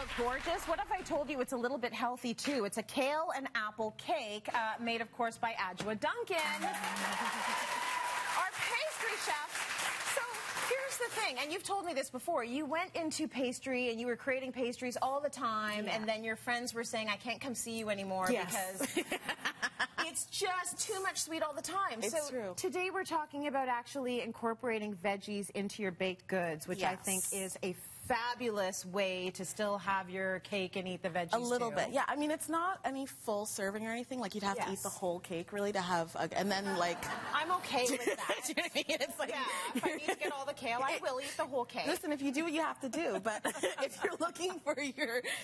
look gorgeous. What if I told you it's a little bit healthy too? It's a kale and apple cake made, of course, by Adjoa Duncan, our pastry chef. Here's the thing, and you've told me this before, you went into pastry and you were creating pastries all the time, and then your friends were saying, I can't come see you anymore because it's just too much sweet all the time. It's true. Today we're talking about actually incorporating veggies into your baked goods, which I think is a fabulous way to still have your cake and eat the veggies a little bit. Yeah, I mean, it's not any full serving or anything. Like, you'd have to eat the whole cake, really, to have and then, like... I'm okay with that. Do you know what I mean? It's like, if I need to get all the kale, I will eat the whole cake. Listen, if you do what you have to do, but if you're looking for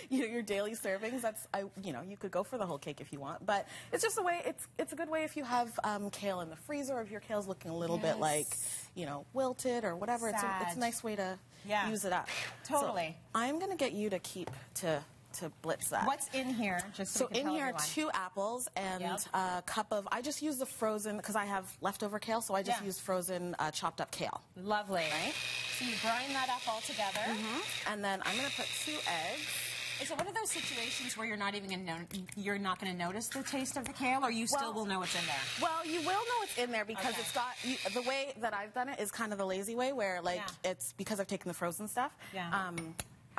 your daily servings, that's, you could go for the whole cake if you want. But it's just a way, it's a good way if you have kale in the freezer, or if your kale's looking a little bit like, wilted or whatever. It's a nice way to use it up. Totally. So I'm going to get you to keep to blitz that. What's in here? Just so in here are 2 apples and a cup of, I just use the frozen, because I have leftover kale, so I just use frozen chopped up kale. Lovely. Right? So you grind that up all together. And then I'm going to put 2 eggs. Is it one of those situations where you're not even going to notice the taste of the kale, or you still will know what's in there? Well, you will know it's in there because it's got the way that I've done it is kind of the lazy way, where it's because I've taken the frozen stuff.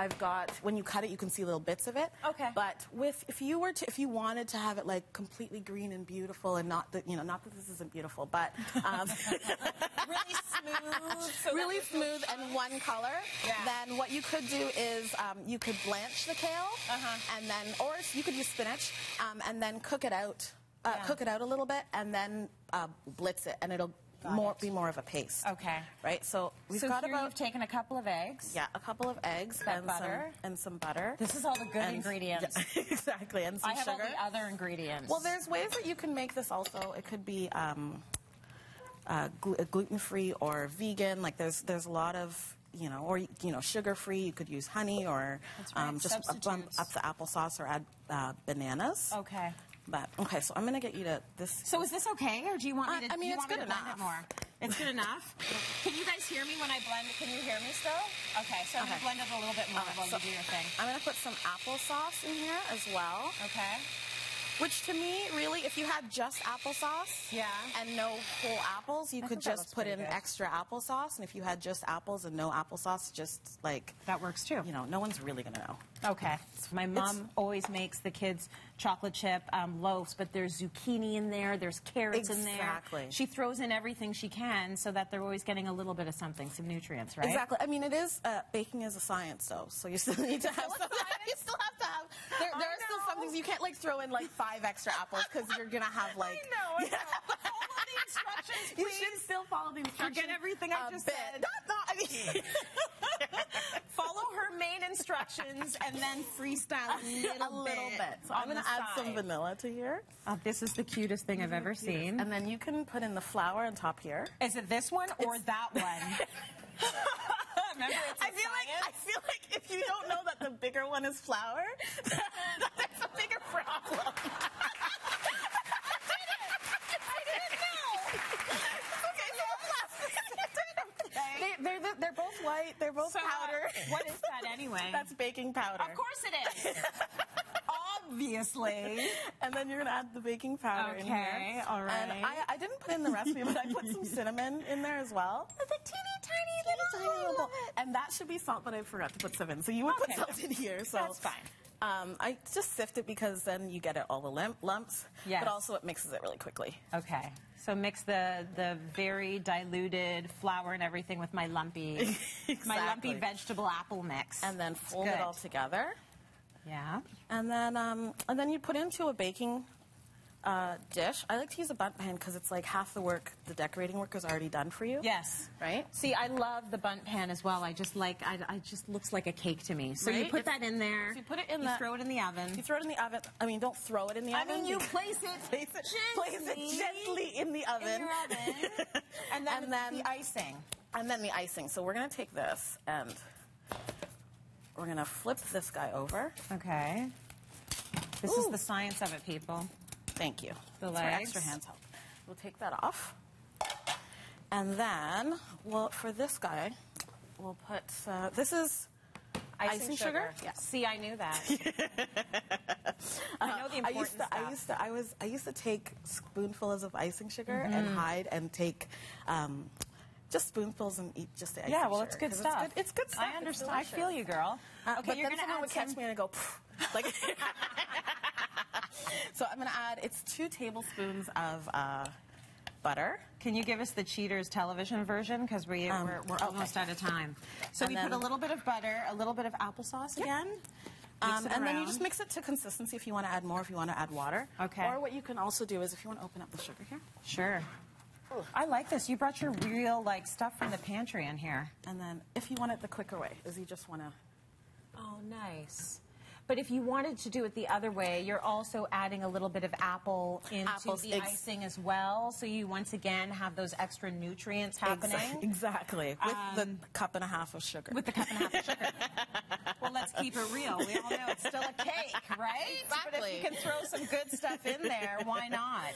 I've got, when you cut it, you can see little bits of it. Okay. But if you wanted to have it like completely green and beautiful, and not that this isn't beautiful, but really smooth and one color, then what you could do is you could blanch the kale, and then, or you could use spinach, and then cook it out a little bit, and then blitz it, and it'll be more of a paste. Okay. Right? So we've got here you've taken a couple of eggs. Yeah, a couple of eggs and some butter. This is all the good ingredients. Yeah, exactly, and some sugar. I have all the other ingredients. Well, there's ways that you can make this also. It could be gluten-free or vegan. Like there's a lot of or sugar-free. You could use honey, or just bump up the applesauce, or add bananas. Okay. But okay, so I'm going to get you to this. So is this okay, or do you want me to? I mean, it's good enough. Blend it more? It's good enough. Can you guys hear me when I blend? Can you hear me still? Okay, so I'm going to blend it a little bit more while you do your thing. I'm going to put some applesauce in here as well. Okay. Which, to me, really, if you had just applesauce and no whole apples, you could just put in extra applesauce. And if you had just apples and no applesauce, just like... That works, too. No one's really going to know. Okay. So my mom always makes the kids chocolate chip loaves, but there's zucchini in there, there's carrots in there. Exactly. She throws in everything she can so that they're always getting a little bit of something, some nutrients, right? Exactly. I mean, it is, baking is a science, though, so you still need to have some... You still have to have... There are still some things you can't, like, throw in, like, 5 extra apples, because you're going to have, like... I know. Follow the instructions, please. You should still follow the instructions. Forget everything I just said. Follow her main instructions and then freestyle a little bit. So I'm going to add some vanilla to here. Oh, this is the cutest thing I've ever seen. And then you can put in the flour on top here. Is it this one or that one? Remember, I feel like if you don't know that the bigger one is flour, that's a bigger problem. They're both white. They're both powder. What is that anyway? That's baking powder. Of course it is. Obviously. And then you're going to add the baking powder in here. Okay, all right. And I didn't put in the recipe, but I put some cinnamon in there as well. It's a teeny tiny little. And that should be salt, but I forgot to put some in. So you would put salt in here. So that's fine. I just sift it because then you get all the lumps. Yes. But also it mixes it really quickly. Okay. So mix the very diluted flour and everything with my lumpy vegetable apple mix. And then fold it all together. Yeah. And then you put into a baking dish. I like to use a bundt pan because it's like half the work, the decorating work is already done for you. Yes. Right? See, I love the bundt pan as well. I just looks like a cake to me. So you put that in there. So you put it in throw it in the oven. You throw it in the oven. I mean, don't throw it in the oven. I mean, you place it gently in the oven. In your oven. and then the icing. And then the icing. So we're going to take this and we're going to flip this guy over. Okay. This is the science of it, people. Thank you. The legs. For extra hands help. We'll take that off. And then, for this guy, we'll put, this is Icing sugar? Yeah. See, I knew that. I know the important stuff. I used to take spoonfuls of icing sugar and hide and take just spoonfuls and eat just the icing sugar. Yeah, well, it's good stuff. It's good stuff. I understand. I feel you, girl. Okay, but you're then someone would catch me and I go, like. So I'm going to add, it's 2 tablespoons of butter. Can you give us the Cheaters television version? Because we're almost out of time. So we put a little bit of butter, a little bit of applesauce again. And then you just mix it to consistency if you want to add more, if you want to add water. Okay. Or what you can also do is if you want to open up the sugar here. Sure. Ooh. I like this. You brought your real stuff from the pantry in here. And then if you want it the quicker way, is you just want to... Oh, nice. But if you wanted to do it the other way, you're also adding a little bit of apple into the icing as well. So you once again have those extra nutrients happening. Exactly. With the cup and a half of sugar. With the cup and a half of sugar. Well, let's keep it real. We all know it's still a cake, right? Exactly. But if you can throw some good stuff in there, why not?